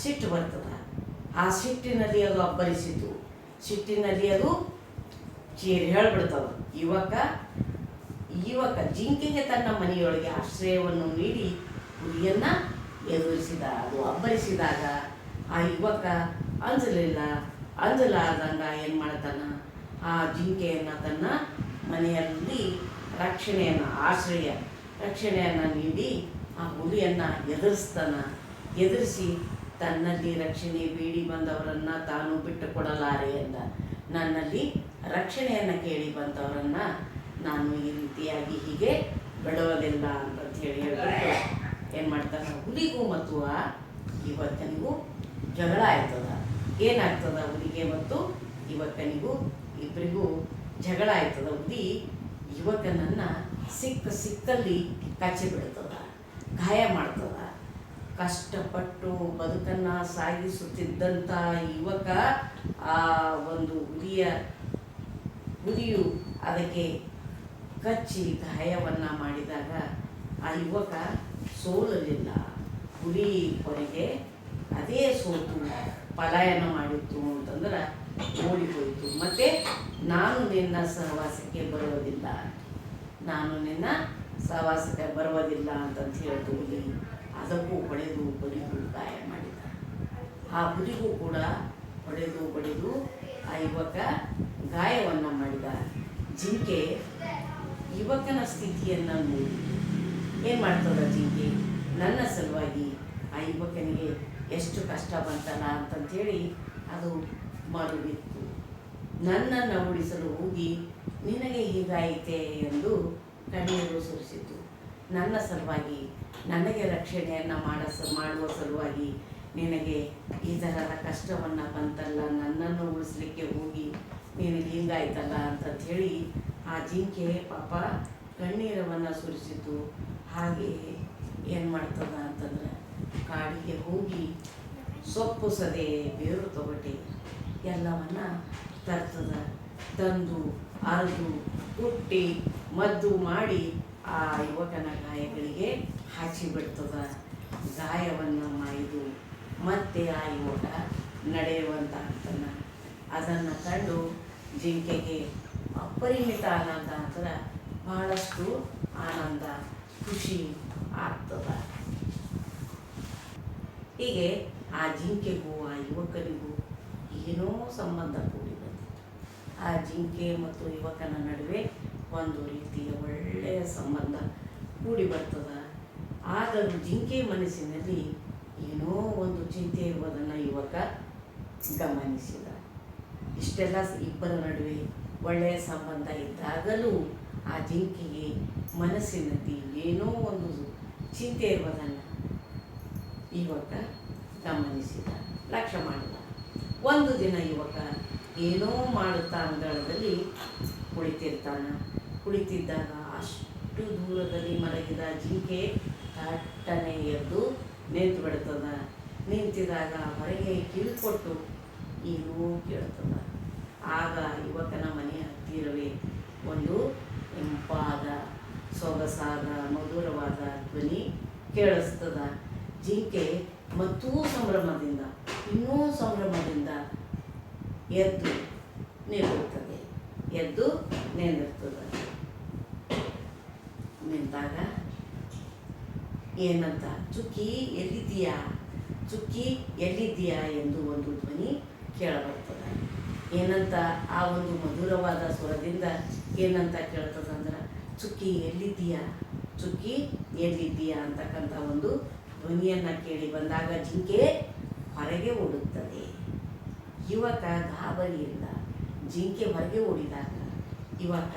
A: ಸಿಟ್ಟು ಬರ್ತದ. ಆ ಸಿಟ್ಟಿನಲ್ಲಿ ಅದು ಅಬ್ಬರಿಸಿತು. ಸಿಟ್ಟಿನಲ್ಲಿ ಅದು ಹೇಳ್ಬಿಡ್ತದ. ಯುವಕ ಜಿಂಕೆಗೆ ತನ್ನ ಮನೆಯೊಳಗೆ ಆಶ್ರಯವನ್ನು ನೀಡಿ ಹುಲಿಯನ್ನ ಎದುರಿಸಿದ. ಅದು ಅಬ್ಬರಿಸಿದಾಗ ಆ ಯುವಕ ಅಂಜಲಾರ್ದಂಗ ಏನು ಮಾಡ್ತಾನ, ಆ ಜಿಂಕೆಯನ್ನು ತನ್ನ ಮನೆಯಲ್ಲಿ ರಕ್ಷಣೆಯನ್ನು ನೀಡಿ ಆ ಹುಲಿಯನ್ನು ಎದುರಿಸಿ ತನ್ನಲ್ಲಿ ರಕ್ಷಣೆ ಬೇಡಿ ಬಂದವರನ್ನು ತಾನು ಬಿಟ್ಟು ಕೊಡಲಾರೆ ಎಂದ. ನನ್ನಲ್ಲಿ ರಕ್ಷಣೆಯನ್ನು ಕೇಳಿ ಬಂದವರನ್ನು ನಾನು ಈ ರೀತಿಯಾಗಿ ಹೀಗೆ ಬಿಡೋದಿಲ್ಲ ಅಂತ ಹೇಳ್ಬಿಟ್ಟು ಏನು ಮಾಡ್ತಾನೆ, ಹುಲಿಗೂ ಮತ್ತು ಆ ಯುವಕನಿಗೂ ಜಗಳ ಆಯ್ತದ. ಏನಾಗ್ತದ, ಹುಲಿಗೆ ಮತ್ತು ಯುವಕನಿಗೂ ಇಬ್ಬರಿಗೂ ಜಗಳ ಆಯ್ತದ. ಹುಲಿ ಯುವಕನನ್ನು ಸಿಕ್ಕಲ್ಲಿ ಕಚ್ಚಿ ಬಿಡ್ತದ, ಗಾಯ ಮಾಡ್ತದ. ಕಷ್ಟಪಟ್ಟು ಬದುಕನ್ನು ಸಾಗಿಸುತ್ತಿದ್ದಂಥ ಯುವಕ ಆ ಒಂದು ಹುಲಿಯು ಅದಕ್ಕೆ ಕಚ್ಚಿ ಗಾಯವನ್ನು ಮಾಡಿದಾಗ ಆ ಯುವಕ ಸೋಲಲಿಲ್ಲ. ಹುಲಿ ಕೊನೆಗೆ ಅದೇ ಸೋತು ಪಲಾಯನ ಮಾಡಿತ್ತು ಅಂತಂದ್ರೆ ಓಡಿಹೋಯಿತು. ಮತ್ತು ನಾನು ನಿನ್ನ ಸಹವಾಸಕ್ಕೆ ಬರುವುದಿಲ್ಲ ಅಂತಂತ ಹೇಳ್ತು ಹುಲಿ. ಅದಕ್ಕೂ ಹೊಡೆದು ಬಡಿದು ಗಾಯ ಮಾಡಿದ. ಆ ಹುಲಿಗೂ ಕೂಡ ಹೊಡೆದು ಬಡಿದು ಆ ಯುವಕ ಗಾಯವನ್ನು ಮಾಡಿದ. ಜಿಂಕೆ ಯುವಕನ ಸ್ಥಿತಿಯನ್ನು ನೋಡಿ ಏನು ಮಾಡ್ತದ, ಜಿಂಕೆ ನನ್ನ ಸಲುವಾಗಿ ಆ ಯುವಕನಿಗೆ ಎಷ್ಟು ಕಷ್ಟ ಬಂತಲ್ಲ ಅಂತಂಥೇಳಿ ಅದು ಮರುಗಿತ್ತು. ನನ್ನನ್ನು ಉಳಿಸಲು ಹೋಗಿ ನಿನಗೆ ಹೀಗಾಯಿತೆ ಎಂದು ಕಣ್ಣೀರು ಸುರಿಸಿತು. ನನ್ನ ಸಲುವಾಗಿ, ನನಗೆ ರಕ್ಷಣೆಯನ್ನು ಮಾಡುವ ಸಲುವಾಗಿ ನಿನಗೆ ಈ ಥರದ ಕಷ್ಟವನ್ನು ಬಂತಲ್ಲ, ನನ್ನನ್ನು ಉಳಿಸ್ಲಿಕ್ಕೆ ಹೋಗಿ ನಿನಗೆ ಹಿಂಗಾಯ್ತಲ್ಲ ಅಂತಂಥೇಳಿ ಆ ಜಿಂಕೆ ಪಾಪ ಕಣ್ಣೀರವನ್ನು ಸುರಿಸಿತು. ಹಾಗೆಯೇ ಏನು ಮಾಡ್ತದ ಅಂತಂದ್ರೆ, ಕಾಡಿಗೆ ಹೋಗಿ ಸೊಪ್ಪು ಸದೆ ಬೇರು ತೊಗಟೆ ಎಲ್ಲವನ್ನು ತರ್ತದ. ತಂದು ಅರೆದು ಕುಟ್ಟಿ ಮದ್ದು ಮಾಡಿ ಆ ಯುವಕನ ಗಾಯಗಳಿಗೆ ಹಚ್ಚಿಬಿಡ್ತದ. ಗಾಯವನ್ನು ಮಾಯ್ದು ಮತ್ತೆ ಆ ಯುವಕ ನಡೆಯುವಂತ ಆಗ್ತಾನೆ. ಅದನ್ನು ಕಂಡು ಜಿಂಕೆಗೆ ಅಪರಿಮಿತ ಆನಂದ ಅಂದ್ರೆ ಬಹಳಷ್ಟು ಆನಂದ ಖುಷಿ ಆಗ್ತದ. ಹೀಗೆ ಆ ಜಿಂಕೆಗೂ ಆ ಯುವಕನಿಗೂ ಏನೋ ಸಂಬಂಧ ಕೂಡಿ ಬಂದಿತ್ತು. ಆ ಜಿಂಕೆ ಮತ್ತು ಯುವಕನ ನಡುವೆ ಒಂದು ರೀತಿಯ ಒಳ್ಳೆಯ ಸಂಬಂಧ ಕೂಡಿ ಬರ್ತದ. ಆದರೂ ಜಿಂಕೆ ಮನಸ್ಸಿನಲ್ಲಿ ಏನೋ ಒಂದು ಚಿಂತೆ ಇರುವುದನ್ನು ಯುವಕ ಗಮನಿಸಿದ. ಇಷ್ಟೆಲ್ಲ ಇಬ್ಬರ ನಡುವೆ ಒಳ್ಳೆಯ ಸಂಬಂಧ ಇದ್ದಾಗಲೂ ಆ ಜಿಂಕೆಗೆ ಮನಸ್ಸಿನಲ್ಲಿ ಏನೋ ಒಂದು ಚಿಂತೆ ಇರುವುದನ್ನು ಯುವಕ ಗಮನಿಸಿದ, ಲಕ್ಷ್ಯ ಮಾಡಿದ. ಒಂದು ದಿನ ಯುವಕ ಏನೋ ಮಾಡುತ್ತಾ ಅಂಗಳದಲ್ಲಿ ಕುಳಿತಿದ್ದಾಗ ಅಷ್ಟು ದೂರದಲ್ಲಿ ಮಲಗಿದ ಜಿಂಕೆ ತಟ್ಟನೆ ಎದ್ದು ನಿಂತು ಬಿಡ್ತದ. ನಿಂತಿದಾಗ ಹೊರಗೆ ಕಿವಿಕೊಟ್ಟು ಏನೋ ಕೇಳ್ತದ. ಆಗ ಯುವಕನ ಮನೆಯ ಹತ್ತಿರವೇ ಒಂದು ಇಂಪಾದ ಸೊಗಸಾದ ಮಧುರವಾದ ಧ್ವನಿ ಕೇಳಿಸ್ತದ. ಜಿಂಕೆ ಮತ್ತೂ ಸಂಭ್ರಮದಿಂದ ಇನ್ನೂ ಸಂಭ್ರಮದಿಂದ ಎದ್ದು ನಿಲ್ಲುತ್ತದೆ. ನಿಂತಾಗ ಏನಂತ ಚುಕ್ಕಿ ಎಲ್ಲಿದ್ದೀಯಾ, ಚುಕ್ಕಿ ಎಲ್ಲಿದ್ದೀಯಾ ಎಂದು ಒಂದು ಧ್ವನಿ ಕೇಳಬರ್ತದೆ. ಏನಂತ ಆ ಒಂದು ಮಧುರವಾದ ಸ್ವರದಿಂದ ಏನಂತ ಕೇಳ್ತದಂದ್ರೆ ಚುಕ್ಕಿ ಎಲ್ಲಿದ್ದೀಯಾ, ಚುಕ್ಕಿ ಎಲ್ಲಿದ್ದೀಯಾ ಅಂತಕ್ಕಂಥ ಒಂದು ಧ್ವನಿಯನ್ನು ಕೇಳಿ ಬಂದಾಗ ಜಿಂಕೆ ಹೊರಗೆ ಓಡುತ್ತದೆ. ಯುವಕ ಗಾಬರಿಯಿಂದ ಜಿಂಕೆ ಹೊರಗೆ ಓಡಿದಾಗ ಯುವಕ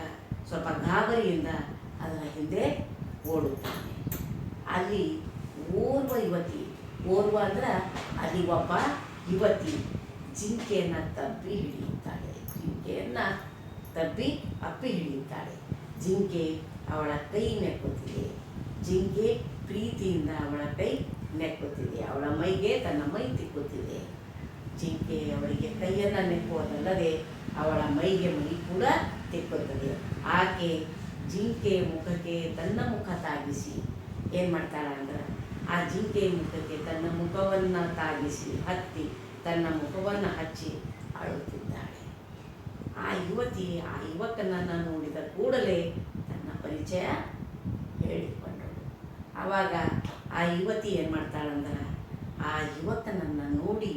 A: ಸ್ವಲ್ಪ ಗಾಬರಿಯಿಂದ ಅದರ ಹಿಂದೆ ಓಡುತ್ತಾನೆ. ಅಲ್ಲಿ ಓರ್ವ ಅಂದ್ರೆ ಅಲ್ಲಿ ಒಬ್ಬ ಯುವತಿ ಜಿಂಕೆಯನ್ನು ಅಪ್ಪಿ ಹಿಡಿಯುತ್ತಾಳೆ. ಜಿಂಕೆ ಅವಳ ಕೈ ನೆಕ್ಕುತ್ತಿದೆ. ಜಿಂಕೆ ಪ್ರೀತಿಯಿಂದ ಅವಳ ಕೈ ನೆಕ್ಕುತ್ತಿದೆ. ಅವಳ ಮೈಗೆ ತನ್ನ ಮೈ ತಿಕ್ಕುತ್ತಿದೆ. ಜಿಂಕೆ ಅವಳಿಗೆ ಕೈಯನ್ನು ನೆಕ್ಕುವುದಲ್ಲದೆ ಅವಳ ಮೈಗೆ ಮೈ ಕೂಡ ತಿಕ್ಕುತ್ತದೆ. ಆಕೆ ಜಿಂಕೆ ಮುಖಕ್ಕೆ ತನ್ನ ಮುಖ ತಾಗಿಸಿ ಏನು ಮಾಡ್ತಾಳೆ ಅಂದ್ರೆ ಆ ಜಿಂಕೆ ಮುಖಕ್ಕೆ ತನ್ನ ಮುಖವನ್ನು ತಾಗಿಸಿ ಹತ್ತಿ ತನ್ನ ಮುಖವನ್ನು ಹಚ್ಚಿ ಅಳುತ್ತಿದ್ದಾಳೆ. ಆ ಯುವತಿ ಆ ಯುವಕನನ್ನು ನೋಡಿದ ಕೂಡಲೇ ತನ್ನ ಪರಿಚಯ ಹೇಳಿಕೊಂಡಳು. ಆವಾಗ ಆ ಯುವತಿ ಏನು ಮಾಡ್ತಾಳಂದ್ರೆ ಆ ಯುವಕನನ್ನು ನೋಡಿ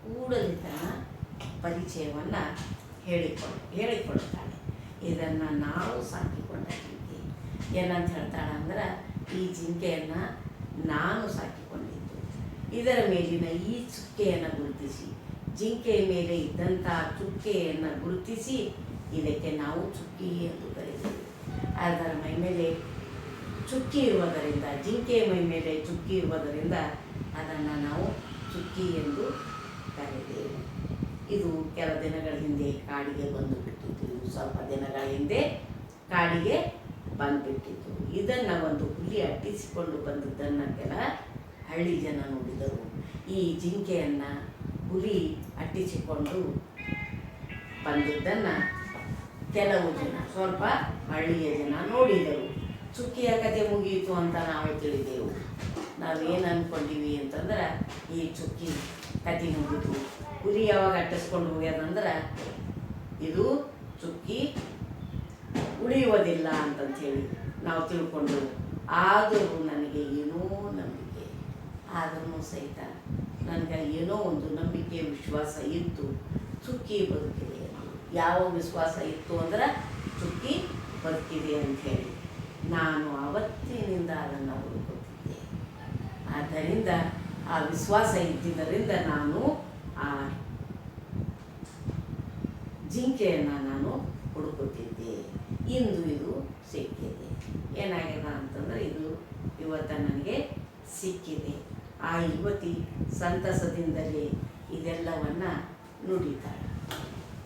A: ಕೂಡಲೇ ತನ್ನ ಪರಿಚಯವನ್ನು ಹೇಳಿಕೊಳ್ಳುತ್ತಾಳೆ. ಇದನ್ನು ನಾವು ಸಾಕಿಕೊಂಡ ಜಿಂಕೆ ಏನಂತ ಹೇಳ್ತಾಳಂದ್ರೆ ಈ ಜಿಂಕೆಯನ್ನು ನಾನು ಸಾಕಿಕೊಂಡಿದ್ದು. ಇದರ ಮೇಲಿನ ಈ ಚುಕ್ಕೆಯನ್ನು ಗುರುತಿಸಿ ಜಿಂಕೆಯ ಮೇಲೆ ಇದ್ದಂಥ ಚುಕ್ಕೆಯನ್ನು ಗುರುತಿಸಿ ಇದಕ್ಕೆ ನಾವು ಚುಕ್ಕಿ ಎಂದು ಕರೆದೆವು. ಅದರ ಮೈ ಮೇಲೆ ಚುಕ್ಕಿ ಇರುವುದರಿಂದ ಜಿಂಕೆಯ ಮೈ ಮೇಲೆ ಚುಕ್ಕಿ ಇರುವುದರಿಂದ ಅದನ್ನು ನಾವು ಚುಕ್ಕಿ ಎಂದು ಕರೆದೆವು. ಇದು ಕೆಲ ದಿನಗಳ ಹಿಂದೆ ಕಾಡಿಗೆ ಬಂದು ಬಿಟ್ಟಿತ್ತು. ಇದು ಸ್ವಲ್ಪ ದಿನಗಳ ಹಿಂದೆ ಕಾಡಿಗೆ ಬಂದುಬಿಟ್ಟಿತ್ತು. ಇದನ್ನು ಒಂದು ಹುಲಿ ಅಟ್ಟಿಸಿಕೊಂಡು ಬಂದದ್ದನ್ನು ಕೆಲ ಹಳ್ಳಿ ಜನ ನೋಡಿದರು. ಈ ಜಿಂಕೆಯನ್ನು ಹುಲಿ ಅಟ್ಟಿಸಿಕೊಂಡು ಬಂದದ್ದನ್ನು ಕೆಲವು ಜನ ಸ್ವಲ್ಪ ಹಳ್ಳಿಯ ಜನ ನೋಡಿದರು. ಚುಕ್ಕಿಯ ಕತೆ ಮುಗಿಯಿತು ಅಂತ ನಾವು ತಿಳಿದೆವು. ನಾವೇನು ಅಂದ್ಕೊಂಡಿವಿ ಅಂತಂದ್ರೆ ಈ ಚುಕ್ಕಿ ಕತೆ ಮುಗಿತು, ಹುಲಿ ಯಾವಾಗ ಅಟ್ಟಿಸ್ಕೊಂಡು ಹೋಗ್ಯದಂದ್ರೆ ಇದು ಚುಕ್ಕಿ ಉಳಿಯುವುದಿಲ್ಲ ಅಂತಂಥೇಳಿ ನಾವು ತಿಳ್ಕೊಂಡು. ಆದರೂ ನನಗೆ ಏನೋ ನಂಬಿಕೆ, ಆದರೂ ಸಹಿತ ನನಗೆ ಏನೋ ಒಂದು ನಂಬಿಕೆ ವಿಶ್ವಾಸ ಇತ್ತು ಚುಕ್ಕಿ ಬದುಕಿದೆ. ಯಾವ ವಿಶ್ವಾಸ ಇತ್ತು ಅಂದ್ರೆ ಚುಕ್ಕಿ ಬದುಕಿದೆ ಅಂಥೇಳಿ ನಾನು ಆವತ್ತಿನಿಂದ ಅದನ್ನು ಹುಡುಕುತ್ತಿದ್ದೆ. ಆದ್ದರಿಂದ ಆ ವಿಶ್ವಾಸ ಇದ್ದಿದ್ದರಿಂದ ನಾನು ಆ ಜಿಂಕೆಯನ್ನು ನಾನು ಹುಡುಕುತ್ತಿದ್ದೆ. ಇಂದು ಇದು ಸಿಕ್ಕಿದೆ. ಏನಾಗಿದೆ ಅಂತಂದರೆ ಇದು ಇವತ್ತು ನನಗೆ ಸಿಕ್ಕಿದೆ. ಆ ಯುವತಿ ಸಂತಸದಿಂದಲೇ ಇದೆಲ್ಲವನ್ನು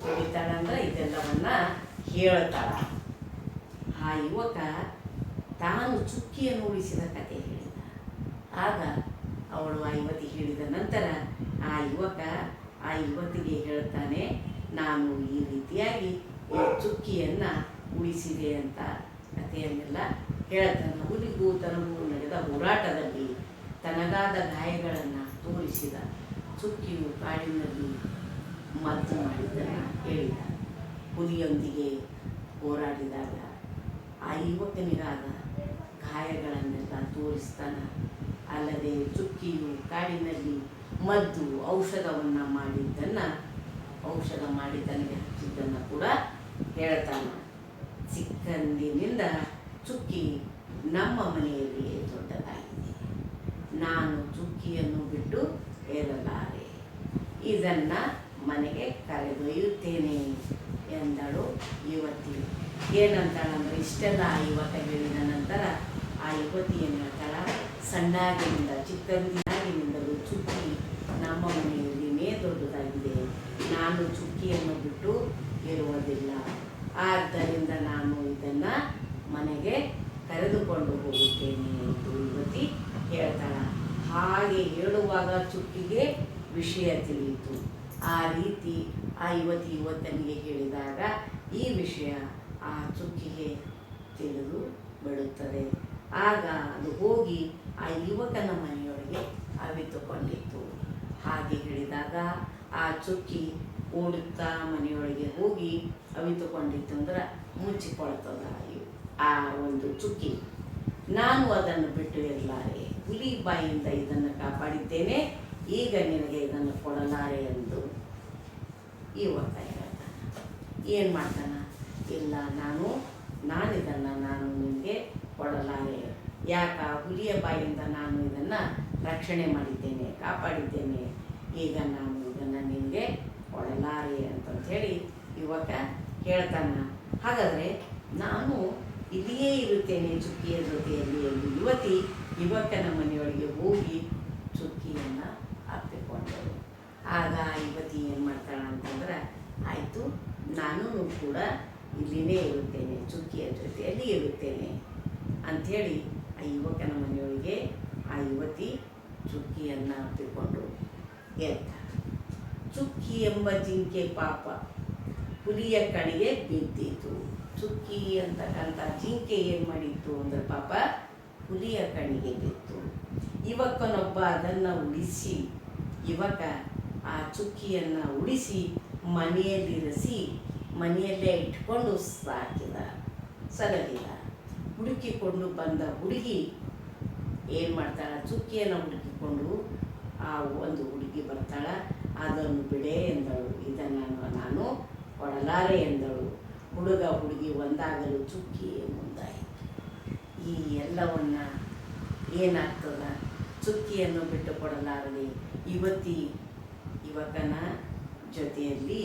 A: ನುಡಿತಾಳಂದ್ರೆ ಇದೆಲ್ಲವನ್ನು ಹೇಳ್ತಾಳ. ಆ ಯುವಕ ತಾನು ಚುಕ್ಕಿಯನ್ನು ಉಳಿಸಿದ ಕತೆ ಹೇಳಿದ. ಆಗ ಅವಳು ಆ ಯುವತಿ ಹೇಳಿದ ನಂತರ ಆ ಯುವಕ ಆ ಯುವತಿಗೆ ಹೇಳ್ತಾನೆ, ನಾನು ಈ ರೀತಿಯಾಗಿ ಈ ಚುಕ್ಕಿಯನ್ನು ಉಳಿಸಿದೆ ಅಂತ ಕಥೆಯನ್ನೆಲ್ಲ ಹೇಳ್ತಾನೆ. ಹುಲಿಗೂ ತನಗೂ ನಡೆದ ಹೋರಾಟದಲ್ಲಿ ತನಗಾದ ಗಾಯಗಳನ್ನು ತೋರಿಸಿದ ಚುಕ್ಕಿಯು ಕಾಡಿನಲ್ಲಿ ಮದ್ದು ಮಾಡಿದ್ದನ್ನು ಹೇಳಿದ. ಹುಲಿಯೊಂದಿಗೆ ಹೋರಾಡಿದಾಗ ಆ ಯುವಕನಿಗಾದ ಗಾಯಗಳನ್ನೆಲ್ಲ ತೋರಿಸ್ತಾನ. ಅಲ್ಲದೆ ಚುಕ್ಕಿಯು ಕಾಡಿನಲ್ಲಿ ಮದ್ದು ಔಷಧವನ್ನು ಔಷಧ ಮಾಡಿ ತನಗೆ ಹಚ್ಚಿದ್ದನ್ನು ಕೂಡ ಹೇಳ್ತಾನೆ. ಚಿಕ್ಕಂದಿನಿಂದ ಚುಕ್ಕಿ ನಮ್ಮ ಮನೆಯಲ್ಲಿಯೇ ದೊಡ್ಡದಾಗಿದೆ. ನಾನು ಚುಕ್ಕಿಯನ್ನು ಬಿಟ್ಟು ಏರಲಾರೆ. ಇದನ್ನು ಮನೆಗೆ ಕರೆದೊಯ್ಯುತ್ತೇನೆ ಎಂದಳು ಯುವತಿ. ಏನಂತಾಳಂದ್ರೆ, ಇಷ್ಟೆಲ್ಲ ಆ ಯುವಕ ಹೇಳಿದ ನಂತರ ಆ ಯುವತಿ ಏನು ಹೇಳ್ತಾಳ, ಚಿಕ್ಕಂದಿನಾಗಿನಿಂದಲೂ ಚುಕ್ಕಿ ನಮ್ಮ ಮನೆಯಲ್ಲಿನೇ ದೊಡ್ಡದಾಗಿದೆ. ನಾನು ಚುಕ್ಕಿಯನ್ನು ಬಿಟ್ಟು ಇರುವುದಿಲ್ಲ. ಆದ್ದರಿಂದ ನಾನು ಇದನ್ನು ಮನೆಗೆ ಕರೆದುಕೊಂಡು ಹೋಗುತ್ತೇನೆ ಎಂದು ಯುವತಿ ಹೇಳ್ತಾಳ. ಹಾಗೆ ಹೇಳುವಾಗ ಚುಕ್ಕಿಗೆ ವಿಷಯ ತಿಳಿಯಿತು. ಆ ರೀತಿ ಆ ಯುವತನಿಗೆ ಹೇಳಿದಾಗ ಈ ವಿಷಯ ಆ ಚುಕ್ಕಿಗೆ ತಿಳಿದು ಬಿಡುತ್ತದೆ. ಆಗ ಅದು ಹೋಗಿ ಆ ಯುವಕನ ಮನೆಯೊಳಗೆ ಅವಿತುಕೊಂಡಿತ್ತು. ಹಾಗೆ ಹೇಳಿದಾಗ ಆ ಚುಕ್ಕಿ ಓಡುತ್ತಾ ಮನೆಯೊಳಗೆ ಹೋಗಿ ಅವಿತುಕೊಂಡಿತ್ತು ಅಂದ್ರೆ ಮುಚ್ಚಿಕೊಳ್ತದ ಆ ಒಂದು ಚುಕ್ಕಿ. ನಾನು ಅದನ್ನು ಬಿಟ್ಟು ಇರಲಾರೆ. ಹುಲಿ ಬಾಯಿಂದ ಇದನ್ನು ಕಾಪಾಡಿದ್ದೇನೆ, ಈಗ ನಿನಗೆ ಇದನ್ನು ಕೊಡಲಾರೆ ಎಂದು ಯುವಕ ಹೇಳ್ತಾನೆ. ಏನು ಮಾಡ್ತಾನ, ಇಲ್ಲ ನಾನು ನಿನಗೆ ಕೊಡಲಾರೆ. ಯಾಕ, ಹುಲಿಯ ಬಾಯಿಂದ ನಾನು ಇದನ್ನು ರಕ್ಷಣೆ ಮಾಡಿದ್ದೇನೆ, ಕಾಪಾಡಿದ್ದೇನೆ, ಈಗ ನಾನು ಇದನ್ನು ನಿನಗೆ ಕೊಡಲಾರೆ ಅಂತಂಥೇಳಿ ಯುವಕ ಹೇಳ್ತಾನ. ಹಾಗಾದರೆ ನಾನು ಇಲ್ಲಿಯೇ ಇರುತ್ತೇನೆ ಚುಕ್ಕಿಯ ಜೊತೆಯಲ್ಲಿ ಎಂದು ಯುವಕನ ಮನೆಯೊಳಗೆ ಹೋಗಿ ಚುಕ್ಕಿಯನ್ನು ಅಪ್ಪಿಕೊಂಡರು. ಆಗ ಯುವತಿ ಏನು ಮಾಡ್ತಾಳೆ ಅಂತಂದ್ರೆ, ಆಯಿತು, ನಾನು ಕೂಡ ಇಲ್ಲಿನೇ ಇರುತ್ತೇನೆ, ಚುಕ್ಕಿಯ ಜೊತೆಯಲ್ಲಿ ಇರುತ್ತೇನೆ ಅಂಥೇಳಿ ಆ ಯುವಕನ ಮನೆಯೊಳಗೆ ಆ ಯುವತಿ ಚುಕ್ಕಿಯನ್ನು ಅಪ್ಪಿಕೊಂಡು ಗೆಲ್ತಾಳೆ. ಚುಕ್ಕಿ ಎಂಬ ಜಿಂಕೆ ಪಾಪ ಹುಲಿಯ ಕಡೆಗೆ ಬಿದ್ದಿತು. ಚುಕ್ಕಿ ಅಂತಕ್ಕಂಥ ಜಿಂಕೆ ಏನು ಮಾಡಿತ್ತು ಅಂದರೆ ಪಾಪ ಹುಲಿಯ ಕಣಿಗೆ ಬಿತ್ತು. ಯುವಕನೊಬ್ಬ ಅದನ್ನು ಉಳಿಸಿ, ಯುವಕ ಆ ಚುಕ್ಕಿಯನ್ನು ಉಳಿಸಿ ಮನೆಯಲ್ಲಿರಿಸಿ ಮನೆಯಲ್ಲೇ ಇಟ್ಕೊಂಡು ಸಲಹಿದ. ಹುಡುಕಿಕೊಂಡು ಬಂದ ಹುಡುಗಿ ಏನು ಮಾಡ್ತಾಳೆ, ಚುಕ್ಕಿಯನ್ನು ಹುಡುಕಿಕೊಂಡು ಆ ಒಂದು ಹುಡುಗಿ ಬರ್ತಾಳೆ. ಅದನ್ನು ಬಿಡೆ ಎಂದಳು, ಇದನ್ನು ನಾನು ಕೊಡಲಾರೆ ಎಂದಳು. ಹುಡುಗ ಹುಡುಗಿ ಒಂದಾಗಲು ಚುಕ್ಕಿಯೇ ಮುಂದಾಯಿತು. ಈ ಎಲ್ಲವನ್ನು ಏನಾಗ್ತದ, ಚುಕ್ಕಿಯನ್ನು ಬಿಟ್ಟು ಕೊಡಲಾರದೆ ಯುವಕನ ಜೊತೆಯಲ್ಲಿ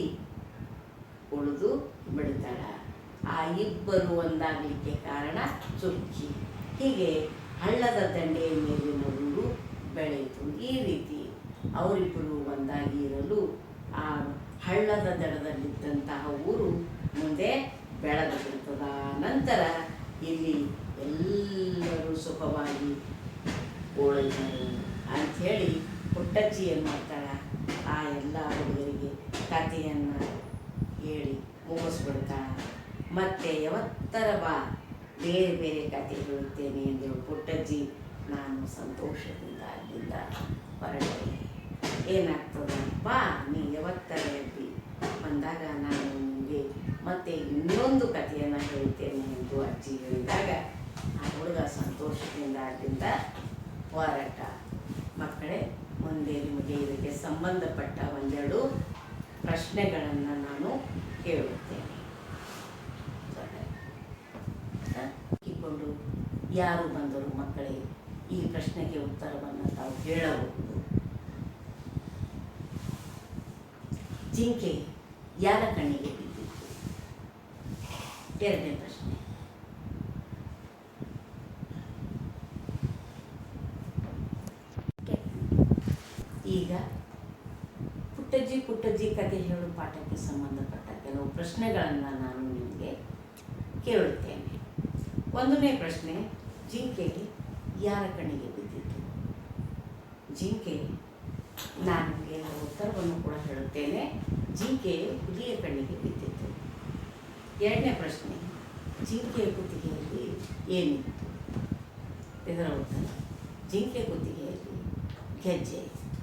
A: ಉಳಿದು ಬಿಡ್ತಾಳ. ಆ ಇಬ್ಬರು ಒಂದಾಗಲಿಕ್ಕೆ ಕಾರಣ ಚುಕ್ಕಿ. ಹೀಗೆ ಹಳ್ಳದ ದಂಡೆಯ ಮೇಲಿನ ಊರು ಬೆಳೆಯಿತು. ಈ ರೀತಿ ಅವರಿಬ್ಬರು ಒಂದಾಗಿ ಇರಲು ಆ ಹಳ್ಳದ ದಡದಲ್ಲಿದ್ದಂತಹ ಊರು ಮುಂದೆ ಬೆಳೆದು ಬಿಡ್ತದ. ನಂತರ ಇಲ್ಲಿ ಎಲ್ಲರೂ ಸುಖವಾಗಿ ಉಳಿದರು ಅಂಥೇಳಿ ಪುಟ್ಟಜ್ಜಿ ಏನು ಮಾಡ್ತಾಳೆ, ಆ ಎಲ್ಲ ಹುಡುಗರಿಗೆ ಕಥೆಯನ್ನು ಹೇಳಿ ಮುಗಿಸ್ಬಿಡ್ತಾಳೆ. ಮತ್ತು ಯಾವತ್ತರ ಬಾ, ಬೇರೆ ಬೇರೆ ಕಥೆ ಹೇಳುತ್ತೇನೆ ಎಂದು ಪುಟ್ಟಜ್ಜಿ ನಾನು ಸಂತೋಷದಿಂದ ಅಲ್ಲಿಂದ ಹೊರಟೆ. ಏನಾಗ್ತದೆ, ಬಾ ನೀ ಯಾವತ್ತರ ಎಬ್ಬಿ ಬಂದಾಗ ನಾನು ನಿಮಗೆ ಮತ್ತೆ ಇನ್ನೊಂದು ಕಥೆಯನ್ನು ಹೇಳ್ತೇನೆ ಎಂದು ಅಜ್ಜಿ ಹೇಳಿದಾಗ ಆ ಹುಡುಗ ಸಂತೋಷದಿಂದ ಅಲ್ಲಿಂದ ಹೊರಟ. ಮಕ್ಕಳೇ, ಮುಂದೆ ನಿಮಗೆ ಇದಕ್ಕೆ ಸಂಬಂಧಪಟ್ಟ ಒಂದೆರಡು ಪ್ರಶ್ನೆಗಳನ್ನು ನಾನು ಕೇಳುತ್ತೇನೆ. ಕೊಂಡು ಯಾರು ಬಂದರು ಮಕ್ಕಳೇ, ಈ ಪ್ರಶ್ನೆಗೆ ಉತ್ತರವನ್ನು ತಾವು ಹೇಳಬಹುದು. ಜಿಂಕೆ ಯಾರ ಕಣ್ಣಿಗೆ ಬಿದ್ದಿತ್ತು? ಎರಡನೇ ಪ್ರಶ್ನೆ. ಈಗ ಪುಟ್ಟಜ್ಜಿ ಕಥೆ ಹೇಳು ಪಾಠಕ್ಕೆ ಸಂಬಂಧಪಟ್ಟ ಕೆಲವು ಪ್ರಶ್ನೆಗಳನ್ನು ನಾನು ನಿಮಗೆ ಕೇಳುತ್ತೇನೆ. ಒಂದನೇ ಪ್ರಶ್ನೆ, ಜಿಂಕೆ ಯಾರ ಕಣ್ಣಿಗೆ ಬಿದ್ದಿತ್ತು? ಜಿಂಕೆ, ನಾನು ನಿಮಗೆ ಉತ್ತರವನ್ನು ಕೂಡ ಹೇಳುತ್ತೇನೆ. ಜಿಂಕೆ ಹುಲಿಯ ಕಣ್ಣಿಗೆ ಬಿದ್ದಿತ್ತು. ಎರಡನೇ ಪ್ರಶ್ನೆ, ಜಿಂಕೆಯ ಕುತ್ತಿಗೆಯಲ್ಲಿ ಏನಿತ್ತು? ಇದರ ಉತ್ತರ, ಜಿಂಕೆ ಕುತ್ತಿಗೆಯಲ್ಲಿ ಗೆಜ್ಜೆ ಇತ್ತು.